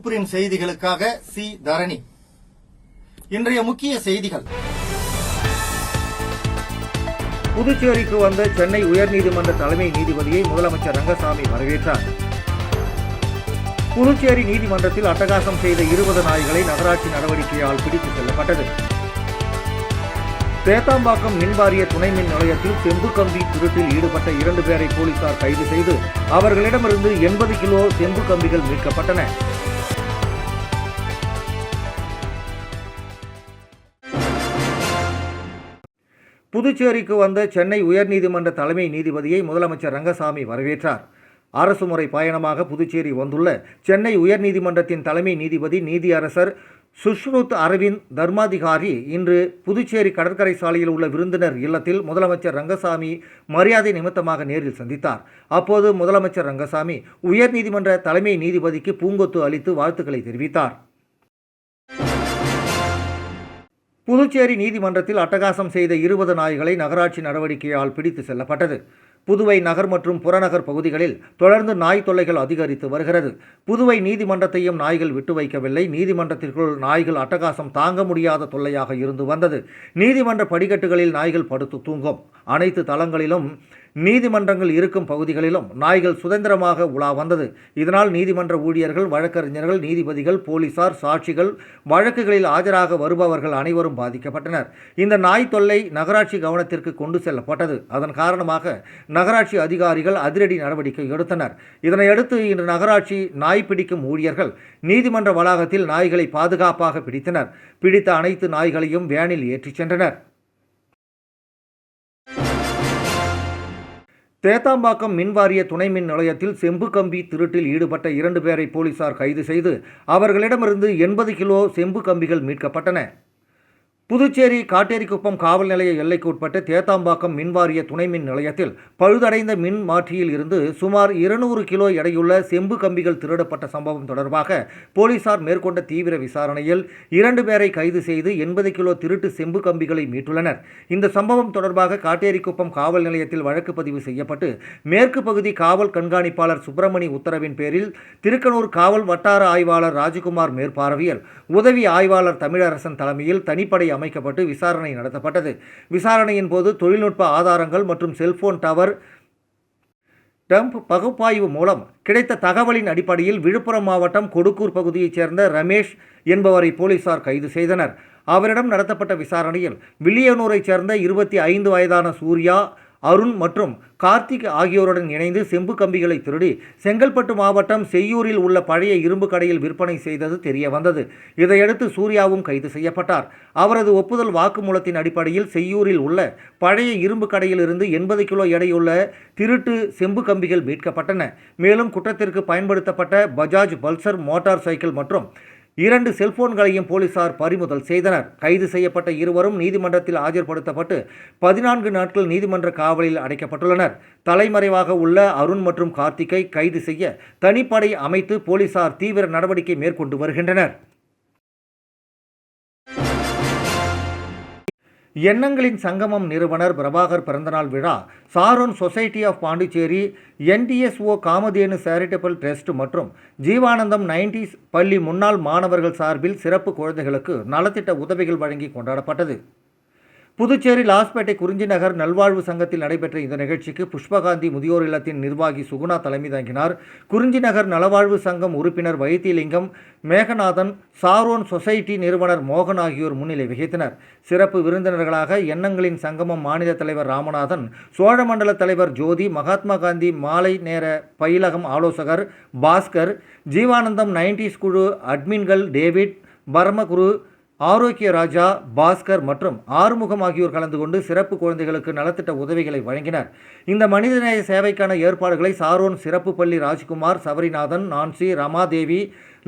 தூப்புரின் செய்திகளுக்காக சி தரணி. இன்றைய முக்கிய செய்திகள். புதுச்சேரிக்கு வந்த சென்னை உயர்நீதிமன்ற தலைமை நீதிபதியை முதலமைச்சர் ரங்கசாமி வரவேற்றார். புதுச்சேரி நீதிமன்றத்தில் அட்டகாசம் செய்த 20 நாய்களை நகராட்சி நடவடிக்கையால் பிடித்துச் செல்லப்பட்டது. தேத்தாம்பாக்கம் மின்வாரிய துணை மின் நிலையத்தில் செம்பு கம்பி திருட்டில் ஈடுபட்ட 2 பேரை போலீசார் கைது செய்து அவர்களிடமிருந்து 80 கிலோ செம்பு கம்பிகள் மீட்கப்பட்டன. புதுச்சேரிக்கு வந்த சென்னை உயர்நீதிமன்ற தலைமை நீதிபதியை முதலமைச்சர் ரங்கசாமி வரவேற்றார். அரசுமுறை பயணமாக புதுச்சேரி வந்துள்ள சென்னை உயர்நீதிமன்றத்தின் தலைமை நீதிபதி நீதியரசர் சுஷ்ருத் அரவிந்த் தர்மாதிகாரி இன்று புதுச்சேரி கடற்கரை சாலையில் உள்ள விருந்தினர் இல்லத்தில் முதலமைச்சர் ரங்கசாமி மரியாதை நிமித்தமாக நேரில் சந்தித்தார். அப்போது முதலமைச்சர் ரங்கசாமி உயர்நீதிமன்ற தலைமை நீதிபதிக்கு பூங்கொத்து அளித்து வாழ்த்துக்களை தெரிவித்தார். புதுச்சேரி நீதிமன்றத்தில் அட்டகாசம் செய்த 20 நாய்களை நகராட்சி நடவடிக்கையால் பிடித்து செல்லப்பட்டது. புதுவை நகர் மற்றும் புறநகர் பகுதிகளில் தொடர்ந்து நாய் தொல்லைகள் அதிகரித்து வருகிறது. புதுவை நீதிமன்றத்தையும் நாய்கள் விட்டு வைக்கவில்லை. நீதிமன்றத்திற்குள் நாய்கள் அட்டகாசம் தாங்க முடியாத தொல்லையாக இருந்து வந்தது. நீதிமன்ற படிக்கட்டுகளில் நாய்கள் படுத்து தூங்கும். அனைத்து தளங்களிலும் நீதிமன்றங்கள் இருக்கும் பகுதிகளிலும் நாய்கள் சுதந்திரமாக உலா வந்தது. இதனால் நீதிமன்ற ஊழியர்கள், வழக்கறிஞர்கள், நீதிபதிகள், போலீசார், சாட்சிகள், வழக்குகளில் ஆஜராக வருபவர்கள் அனைவரும் பாதிக்கப்பட்டனர். இந்த நாய் தொல்லை நகராட்சி கவனத்திற்கு கொண்டு செல்லப்பட்டது. அதன் காரணமாக நகராட்சி அதிகாரிகள் அதிரடி நடவடிக்கை எடுத்தனர். இதனையடுத்து இன்று நகராட்சி நாய் பிடிக்கும் ஊழியர்கள் நீதிமன்ற வளாகத்தில் நாய்களை பாதுகாப்பாக பிடித்தனர். பிடித்த அனைத்து நாய்களையும் வேனில் ஏற்றிச் சென்றனர். தேத்தாம்பாக்கம் மின்வாரிய துணை மின் நிலையத்தில் செம்பு கம்பி திருட்டில் ஈடுபட்ட 2 பேரை போலீசார் கைது செய்து அவர்களிடமிருந்து 80 கிலோ செம்பு கம்பிகள் மீட்கப்பட்டன. புதுச்சேரி காட்டேரிக்குப்பம் காவல் நிலைய எல்லைக்கு உட்பட்ட தேத்தாம்பாக்கம் மின்வாரிய துணை மின் நிலையத்தில் பழுதடைந்த மின் மாற்றியில் இருந்து சுமார் 200 கிலோ எடையுள்ள செம்பு கம்பிகள் திருடப்பட்ட சம்பவம் தொடர்பாக போலீசார் மேற்கொண்ட தீவிர விசாரணையில் 2 பேரை கைது செய்து 80 கிலோ திருட்டு செம்பு கம்பிகளை மீட்டுள்ளனர். இந்த சம்பவம் தொடர்பாக காட்டேரிக்குப்பம் காவல் நிலையத்தில் வழக்கு பதிவு செய்யப்பட்டு மேற்கு பகுதி காவல் கண்காணிப்பாளர் சுப்பிரமணி உத்தரவின் பேரில் திருக்கனூர் காவல் வட்டார ஆய்வாளர் ராஜகுமார் மேற்பார்வையில் உதவி ஆய்வாளர் தமிழரசன் தலைமையில் தனிப்படை அமைக்கப்பட்டு விசாரணை நடத்தப்பட்டது. விசாரணையின் போது தொழில்நுட்ப ஆதாரங்கள் மற்றும் செல்போன் டவர் டம்ப் பகுப்பாய்வு மூலம் கிடைத்த தகவலின் அடிப்படையில் விழுப்புரம் மாவட்டம் கொடுக்கூர் பகுதியைச் சேர்ந்த ரமேஷ் என்பவரை போலீசார் கைது செய்தனர். அவரிடம் நடத்தப்பட்ட விசாரணையில் வில்லியனூரைச் சேர்ந்த 25 வயதான சூர்யா, அருண் மற்றும் கார்த்திக் ஆகியோருடன் இணைந்து செம்பு கம்பிகளை திருடி செங்கல்பட்டு மாவட்டம் செய்யூரில் உள்ள பழைய இரும்பு கடையில் விற்பனை செய்தது தெரிய வந்தது. இதையடுத்து சூர்யாவும் கைது செய்யப்பட்டார். அவரது ஒப்புதல் வாக்குமூலத்தின் அடிப்படையில் செய்யூரில் உள்ள பழைய இரும்பு கடையில் இருந்து 80 கிலோ எடையுள்ள திருட்டு செம்பு கம்பிகள் மீட்கப்பட்டன. மேலும் குற்றத்திற்கு பயன்படுத்தப்பட்ட பஜாஜ் பல்சர் மோட்டார் சைக்கிள் மற்றும் 2 செல்போன்களையும் போலீசார் பறிமுதல் செய்தனர். கைது செய்யப்பட்ட இருவரும் நீதிமன்றத்தில் ஆஜர்படுத்தப்பட்டு 14 நாட்கள் நீதிமன்ற காவலில் அடைக்கப்பட்டுள்ளனர். தலைமறைவாக உள்ள அருண் மற்றும் கார்த்திகை கைது செய்ய தனிப்படை அமைத்து போலீசார் தீவிர நடவடிக்கை மேற்கொண்டு வருகின்றனர். எண்ணங்களின் சங்கமம் நிறுவனர் பிரபாகர் பிறந்தநாள் விழா Sharon society of Pondicherry, NDSO Kamadhenu charitable trust மற்றும் ஜீவானந்தம் 90s பள்ளி முன்னாள் மாணவர்கள் சார்பில் சிறப்பு குழந்தைகளுக்கு நலத்திட்ட உதவிகள் வழங்கி கொண்டாடப்பட்டது. புதுச்சேரி லாஸ்பேட்டை குறிஞ்சி நகர் நல்வாழ்வு சங்கத்தில் நடைபெற்ற இந்த நிகழ்ச்சிக்கு புஷ்பகாந்தி முதியோர் இல்லத்தின் நிர்வாகி சுகுணா தலைமை தாங்கினார். குறிஞ்சி நகர் நலவாழ்வு சங்கம் உறுப்பினர் வைத்தியலிங்கம், மேகநாதன், சாரோன் சொசைட்டி நிறுவனர் மோகன் ஆகியோர் முன்னிலை வகித்தனர். சிறப்பு விருந்தினர்களாக எண்ணங்களின் சங்கமம் மாநில தலைவர் ராமநாதன், சோழமண்டல தலைவர் ஜோதி, மகாத்மா காந்தி மாலை நேர பயிலகம் ஆலோசகர் பாஸ்கர், ஜீவானந்தம் 90s குழு அட்மின்கள் டேவிட், பரமகுரு, ஆரோக்கிய ராஜா, பாஸ்கர் மற்றும் ஆறுமுகம் ஆகியோர் கலந்து கொண்டு சிறப்பு குழந்தைகளுக்கு நலத்திட்ட உதவிகளை வழங்கினர். இந்த மனிதநேய சேவைக்கான ஏற்பாடுகளை சாரோன் சிறப்பு பள்ளி ராஜ்குமார், சபரிநாதன், நான்சி, ரமாதேவி,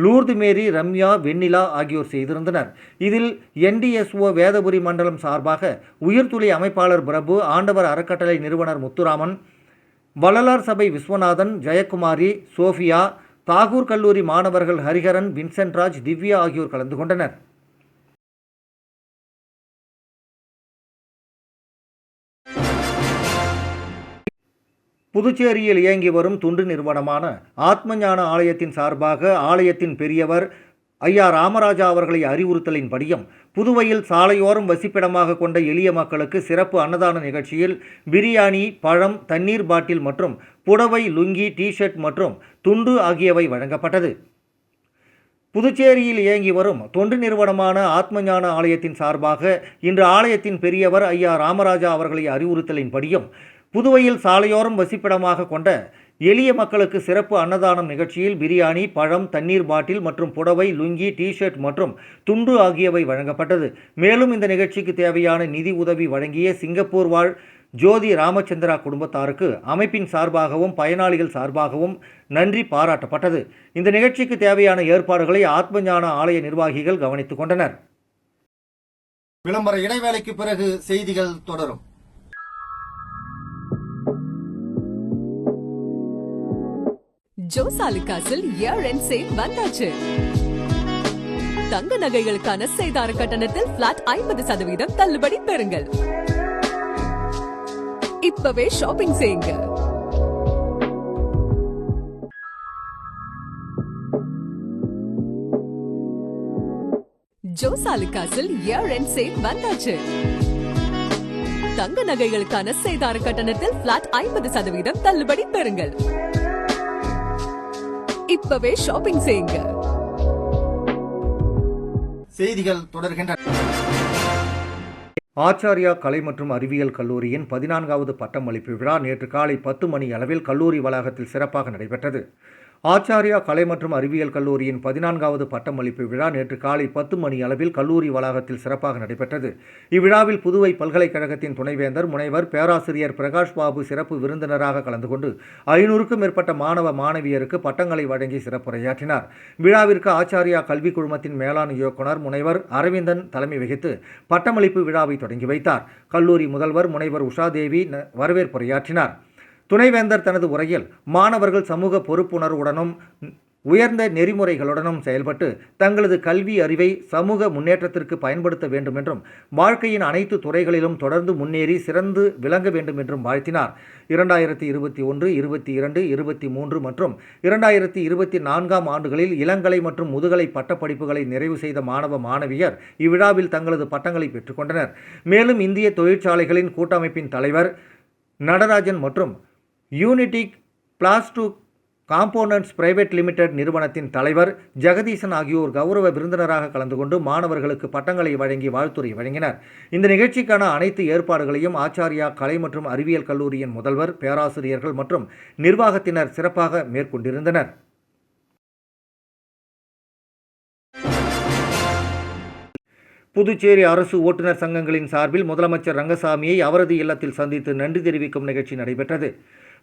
லூர்து மேரி, ரம்யா, வெண்ணிலா ஆகியோர் செய்திருந்தனர். இதில் NDSO வேதபுரி மண்டலம் சார்பாக உயிர்த்துளி அமைப்பாளர் பிரபு, ஆண்டவர் அறக்கட்டளை நிறுவனர் முத்துராமன், வள்ளலார் சபை விஸ்வநாதன், ஜெயக்குமாரி, சோஃபியா, தாகூர் கல்லூரி மாணவர்கள் ஹரிஹரன், வின்சென்ட்ராஜ், திவ்யா ஆகியோர் கலந்து கொண்டனர். புதுச்சேரியில் இயங்கி வரும் தொண்டு நிறுவனமான ஆத்மஞான ஆலயத்தின் சார்பாக ஆலயத்தின் பெரியவர் ஐயா ராமராஜா அவர்களை அறிவுறுத்தலின்படியும் புதுவையில் சாலையோரம் வசிப்பிடமாக கொண்ட எளிய மக்களுக்கு சிறப்பு அன்னதான நிகழ்ச்சியில் பிரியாணி, பழம், தண்ணீர் பாட்டில் மற்றும் புடவை, லுங்கி, டிஷர்ட் மற்றும் துண்டு ஆகியவை வழங்கப்பட்டது. புதுச்சேரியில் இயங்கி வரும் தொண்டு நிறுவனமான ஆத்மஞான ஆலயத்தின் சார்பாக இன்று ஆலயத்தின் பெரியவர் ஐயா ராமராஜா அவர்களை அறிவுறுத்தலின்படியும் புதுவையில் சாலையோரம் வசிப்பிடமாக கொண்ட எளிய மக்களுக்கு சிறப்பு அன்னதானம் நிகழ்ச்சியில் பிரியாணி, பழம், தண்ணீர் பாட்டில் மற்றும் புடவை, லுங்கி, டிஷர்ட் மற்றும் துண்டு ஆகியவை வழங்கப்பட்டது. மேலும் இந்த நிகழ்ச்சிக்கு தேவையான நிதி உதவி வழங்கிய சிங்கப்பூர் வாழ் ஜோதி ராமச்சந்திரா குடும்பத்தாருக்கு அமைப்பின் சார்பாகவும் பயனாளிகள் சார்பாகவும் நன்றி பாராட்டப்பட்டது. இந்த நிகழ்ச்சிக்கு தேவையான ஏற்பாடுகளை ஆத்மஞான ஆலய நிர்வாகிகள் கவனித்துக் கொண்டனர். விளம்பர இடைவேளைக்கு பிறகு செய்திகள் தொடரும். ஜோசாலுகாஸில் இயர் எண்ட் சேல் வந்தாச்சு. தங்க நகைகளுக்கான சேதார கட்டணத்தில் பிளாட் 50% தள்ளுபடி பெறுங்கள். இப்பவே ஷாப்பிங் செய்யுங்க. ஜோசாலுகாஸில் இயர் எண்ட் சேல் வந்தாச்சு. தங்க நகைகளுக்கான சேதார கட்டணத்தில் பிளாட் 50% தள்ளுபடி பெறுங்கள். இப்பவே ஷாப்பிங் செய்யுங்க. செய்திகள் தொடர்கின்றன. ஆச்சாரியா கலை மற்றும் அறிவியல் கல்லூரியின் 14வது பட்டமளிப்பு விழா நேற்று காலை 10 மணி அளவில் கல்லூரி வளாகத்தில் சிறப்பாக நடைபெற்றது. ஆச்சாரியா கலை மற்றும் அறிவியல் கல்லூரியின் 14வது பட்டமளிப்பு விழா நேற்று காலை 10 மணி அளவில் கல்லூரி வளாகத்தில் சிறப்பாக நடைபெற்றது. இவ்விழாவில் புதுவை பல்கலைக்கழகத்தின் துணைவேந்தர் முனைவர் பேராசிரியர் பிரகாஷ் பாபு சிறப்பு விருந்தினராக கலந்து கொண்டு 500க்கும் மேற்பட்ட மாணவ மாணவியருக்கு பட்டங்களை வழங்கி சிறப்புரையாற்றினார். விழாவிற்கு ஆச்சாரியா கல்வி குழுமத்தின் மேலாண் இயக்குனர் முனைவர் அரவிந்தன் தலைமை வகித்து பட்டமளிப்பு விழாவை தொடங்கி வைத்தார். கல்லூரி முதல்வர் முனைவர் உஷாதேவி வரவேற்புரையாற்றினார். துணைவேந்தர் தனது உரையில் மாணவர்கள் சமூக பொறுப்புணர்வுடனும் உயர்ந்த நெறிமுறைகளுடனும் செயல்பட்டு தங்களது கல்வி அறிவை சமூக முன்னேற்றத்திற்கு பயன்படுத்த வேண்டும் என்றும் வாழ்க்கையின் அனைத்து துறைகளிலும் தொடர்ந்து முன்னேறி சிறந்து விளங்க வேண்டும் என்றும் வாழ்த்தினார். 2021, 22, 23 மற்றும் 2024 ஆண்டுகளில் இளங்கலை மற்றும் முதுகலை பட்டப்படிப்புகளை நிறைவு செய்த மாணவ மாணவியர் இவ்விழாவில் தங்களது பட்டங்களை பெற்றுக்கொண்டனர். மேலும் இந்திய தொழிற்சாலைகளின் கூட்டமைப்பின் தலைவர் நடராஜன் மற்றும் யூனிடிக் பிளாஸ்டிக் காம்போனன்ட்ஸ் பிரைவேட் லிமிடெட் நிறுவனத்தின் தலைவர் ஜெகதீசன் ஆகியோர் கௌரவ விருந்தினராக கலந்து கொண்டு மாணவர்களுக்கு பட்டங்களை வழங்கி வாழ்த்துரை வழங்கினர். இந்த நிகழ்ச்சிக்கான அனைத்து ஏற்பாடுகளையும் ஆச்சாரியா கலை மற்றும் அறிவியல் கல்லூரியின் முதல்வர், பேராசிரியர்கள் மற்றும் நிர்வாகத்தினர் சிறப்பாக மேற்கொண்டிருந்தனர். புதுச்சேரி அரசு ஓட்டுநர் சங்கங்களின் சார்பில் முதலமைச்சர் ரங்கசாமியை அவரது இல்லத்தில் சந்தித்து நன்றி தெரிவிக்கும் நிகழ்ச்சி நடைபெற்றது.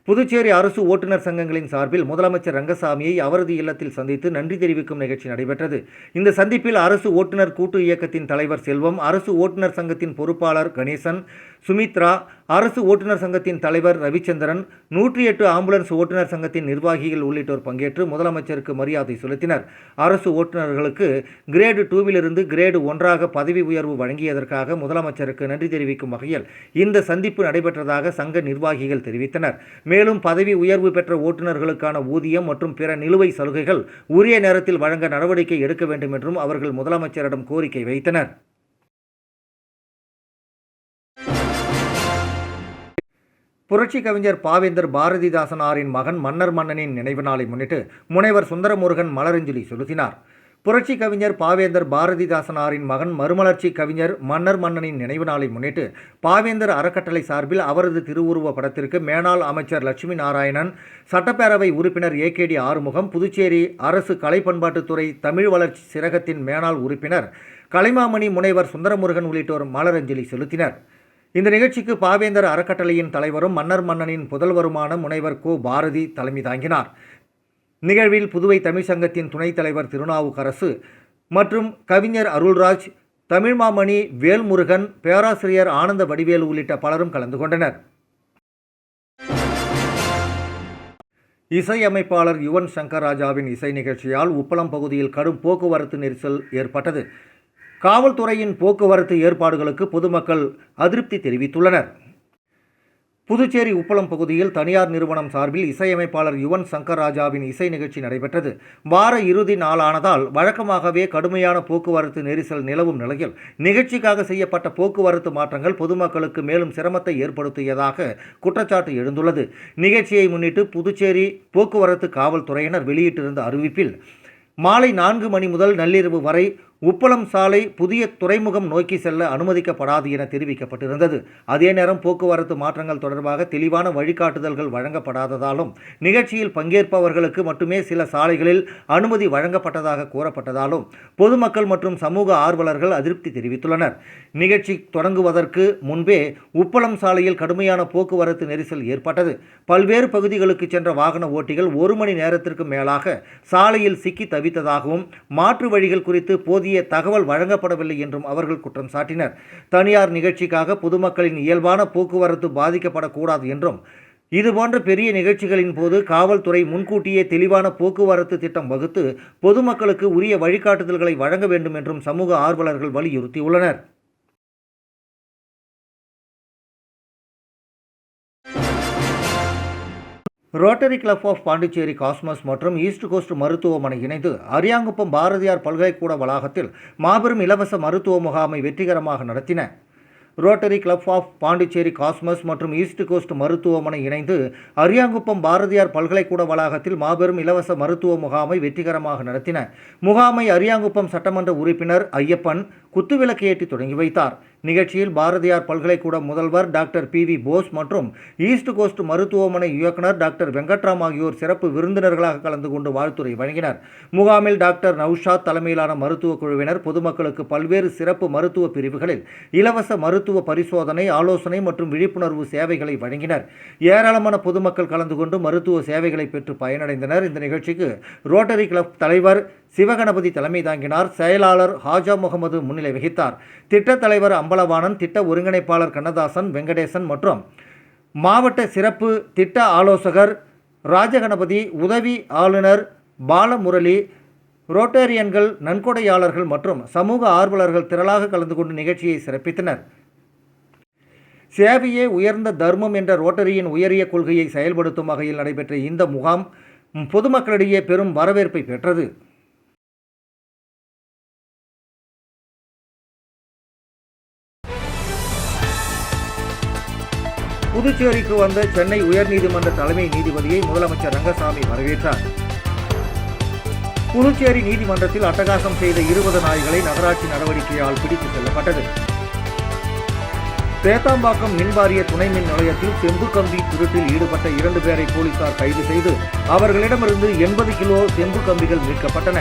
புதுச்சேரி அரசு ஓட்டுநர் சங்கங்களின் சார்பில் முதலமைச்சர் ரங்கசாமியை அவரது இல்லத்தில் சந்தித்து நன்றி தெரிவிக்கும் நிகழ்ச்சி நடைபெற்றது. இந்த சந்திப்பில் அரசு ஓட்டுநர் கூட்டு இயக்கத்தின் தலைவர் செல்வம், அரசு ஓட்டுநர் சங்கத்தின் பொறுப்பாளர் கணேசன், சுமித்ரா, அரசு ஓட்டுநர் சங்கத்தின் தலைவர் ரவிச்சந்திரன், 108 ஆம்புலன்ஸ் ஓட்டுநர் சங்கத்தின் நிர்வாகிகள் உள்ளிட்டோர் பங்கேற்று முதலமைச்சருக்கு மரியாதை செலுத்தினர். அரசு ஓட்டுநர்களுக்கு கிரேடு 2விலிருந்து கிரேடு 1ஆக பதவி உயர்வு வழங்கியதற்காக முதலமைச்சருக்கு நன்றி தெரிவிக்கும் வகையில் இந்த சந்திப்பு நடைபெற்றதாக சங்க நிர்வாகிகள் தெரிவித்தனர். மேலும் பதவி உயர்வு பெற்ற ஓட்டுநர்களுக்கான ஊதியம் மற்றும் பிற நிலுவை சலுகைகள் உரிய நேரத்தில் வழங்க நடவடிக்கை எடுக்க வேண்டும் என்றும் அவர்கள் முதலமைச்சரிடம் கோரிக்கை வைத்தனர். புரட்சி கவிஞர் பாவேந்தர் பாரதிதாசனாரின் மகன் மன்னர் மன்னனின் நினைவு நாளை முன்னிட்டு முனைவர் சுந்தரமுருகன் மலரஞ்சலி செலுத்தினார். புரட்சி கவிஞர் பாவேந்தர் பாரதிதாசனாரின் மகன் மறுமலர்ச்சி கவிஞர் மன்னர் மன்னனின் நினைவு நாளை முன்னிட்டு பாவேந்தர் அறக்கட்டளை சார்பில் அவரது திருவுருவ படத்திற்கு மேனாள் அமைச்சர் லட்சுமி நாராயணன், சட்டப்பேரவை உறுப்பினர் ஏகேடி ஆறுமுகம், புதுச்சேரி அரசு கலை பண்பாட்டுத்துறை தமிழ் வளர்ச்சி சிறகத்தின் மேனாள் உறுப்பினர் கலைமாமணி முனைவர் சுந்தரமுருகன் உள்ளிட்டோர் மலரஞ்சலி செலுத்தினர். இந்த நிகழ்ச்சிக்கு பாவேந்தர் அறக்கட்டளையின் தலைவரும் மன்னர் மன்னனின் புதல்வருமான முனைவர் கோ பாரதி தலைமை தாங்கினார். நிகழ்வில் புதுவை தமிழ் சங்கத்தின் துணைத் தலைவர் திருநாவுக்கரசு மற்றும் கவிஞர் அருள்ராஜ், தமிழ்மாமணி வேல்முருகன், பேராசிரியர் ஆனந்த வடிவேலு உள்ளிட்ட பலரும் கலந்து கொண்டனர். இசையமைப்பாளர் யுவன் சங்கர் ராஜாவின் இசை நிகழ்ச்சியால் உப்பளம் பகுதியில் கடும் போக்குவரத்து நெரிசல் ஏற்பட்டது. காவல்துறையின் போக்குவரத்து ஏற்பாடுகளுக்கு பொதுமக்கள் அதிருப்தி தெரிவித்துள்ளனர். புதுச்சேரி உப்பளம் பகுதியில் தனியார் நிறுவனம் சார்பில் இசையமைப்பாளர் யுவன் சங்கர் ராஜாவின் இசை நிகழ்ச்சி நடைபெற்றது. வார இறுதி நாளானதால் வழக்கமாகவே கடுமையான போக்குவரத்து நெரிசல் நிலவும் நிலையில் நிகழ்ச்சிக்காக செய்யப்பட்ட போக்குவரத்து மாற்றங்கள் பொதுமக்களுக்கு மேலும் சிரமத்தை ஏற்படுத்தியதாக குற்றச்சாட்டு எழுந்துள்ளது. நிகழ்ச்சியை முன்னிட்டு புதுச்சேரி போக்குவரத்து காவல்துறையினர் வெளியிட்டிருந்த அறிவிப்பில் மாலை 4 மணி முதல் நள்ளிரவு வரை உப்பளம் சாலை புதிய துறைமுகம் நோக்கி செல்ல அனுமதிக்கப்படாது என தெரிவிக்கப்பட்டிருந்தது. அதே நேரம் போக்குவரத்து மாற்றங்கள் தொடர்பாக தெளிவான வழிகாட்டுதல்கள் வழங்கப்படாததாலும் நிகழ்ச்சியில் பங்கேற்பவர்களுக்கு மட்டுமே சில சாலைகளில் அனுமதி வழங்கப்பட்டதாக கூறப்பட்டதாலும் பொதுமக்கள் மற்றும் சமூக ஆர்வலர்கள் அதிருப்தி தெரிவித்துள்ளனர். நிகழ்ச்சி தொடங்குவதற்கு முன்பே உப்பளம் சாலையில் கடுமையான போக்குவரத்து நெரிசல் ஏற்பட்டது. பல்வேறு பகுதிகளுக்கு சென்ற வாகன ஓட்டிகள் 1 மணி நேரத்திற்கு மேலாக சாலையில் சிக்கி தவித்ததாகவும் மாற்று வழிகள் குறித்து போதிய தகவல் வழங்கப்படவில்லை என்றும் அவர்கள் குற்றம் சாட்டினர். தனியார் நிகழ்ச்சிக்காக பொதுமக்களின் இயல்பான போக்குவரத்து பாதிக்கப்படக்கூடாது என்றும் இதுபோன்ற பெரிய நிகழ்ச்சிகளின் போது காவல்துறை முன்கூட்டியே தெளிவான போக்குவரத்து திட்டம் வகுத்து பொதுமக்களுக்கு உரிய வழிகாட்டுதல்களை வழங்க வேண்டும் என்றும் சமூக ஆர்வலர்கள் வலியுறுத்தியுள்ளனர். Rotary club of Pondicherry cosmos மற்றும் ஈஸ்ட் கோஸ்ட் மருத்துவமனை இணைந்து அரியாங்குப்பம் பாரதியார் பல்கலைக்கூட வளாகத்தில் மாபெரும் இலவச மருத்துவ முகாமை வெற்றிகரமாக நடத்தின. Rotary club of Pondicherry cosmos மற்றும் ஈஸ்ட் கோஸ்ட் மருத்துவமனை இணைந்து அரியாங்குப்பம் பாரதியார் பல்கலைக்கூட வளாகத்தில் மாபெரும் இலவச மருத்துவ முகாமை வெற்றிகரமாக நடத்தின. முகாமை அரியாங்குப்பம் சட்டமன்ற உறுப்பினர் ஐயப்பன் குத்துவிளக்கு ஏற்றி தொடங்கி வைத்தார். நிகழ்ச்சியில் பாரதியார் பல்கலைக்கூட முதல்வர் டாக்டர் PV போஸ் மற்றும் ஈஸ்ட் கோஸ்ட் மருத்துவமனை இயக்குனர் டாக்டர் வெங்கட்ராம் ஆகியோர் சிறப்பு விருந்தினர்களாக கலந்து கொண்டு வாழ்த்துரை வழங்கினர். முகாமில் டாக்டர் நௌஷாத் தலைமையிலான மருத்துவ குழுவினர் பொதுமக்களுக்கு பல்வேறு சிறப்பு மருத்துவ பிரிவுகளில் இலவச மருத்துவ பரிசோதனை, ஆலோசனை மற்றும் விழிப்புணர்வு சேவைகளை வழங்கினர். ஏராளமான பொதுமக்கள் கலந்து கொண்டு மருத்துவ சேவைகளை பெற்று பயனடைந்தனர். இந்த நிகழ்ச்சிக்கு ரோட்டரி கிளப் தலைவர் சிவகணபதி தலைமை தாங்கினார். செயலாளர் ஹாஜா முகமது முன்னிலை வகித்தார். திட்டத் தலைவர் அம்பலவாணன், திட்ட ஒருங்கிணைப்பாளர் கண்ணதாசன், வெங்கடேசன் மற்றும் மாவட்ட சிறப்பு திட்ட ஆலோசகர் ராஜகணபதி, உதவி ஆளுநர் பாலமுரளி, ரோட்டேரியன்கள், நன்கொடையாளர்கள் மற்றும் சமூக ஆர்வலர்கள் திரளாக கலந்து கொண்டு நிகழ்ச்சியை சிறப்பித்தனர். சேவையே உயர்ந்த தர்மம் என்ற ரோட்டரியின் உயரிய கொள்கையை செயல்படுத்தும் வகையில் நடைபெற்ற இந்த முகாம் பொதுமக்களிடையே பெரும் வரவேற்பை பெற்றது. புதுச்சேரிக்கு வந்த சென்னை உயர்நீதிமன்ற தலைமை நீதிபதியை முதலமைச்சர் ரங்கசாமி வரவேற்றார். புதுச்சேரி நீதிமன்றத்தில் அட்டகாசம் செய்த 20 நாய்களை நகராட்சி நடவடிக்கையால் பிடித்து செல்லப்பட்டது. சேத்தாம்பாக்கம் மின்வாரிய துணை மின் நிலையத்தில் செம்பு கம்பி திருட்டில் ஈடுபட்ட 2 பேரை போலீசார் கைது செய்து அவர்களிடமிருந்து 80 கிலோ செம்பு கம்பிகள் மீட்கப்பட்டன.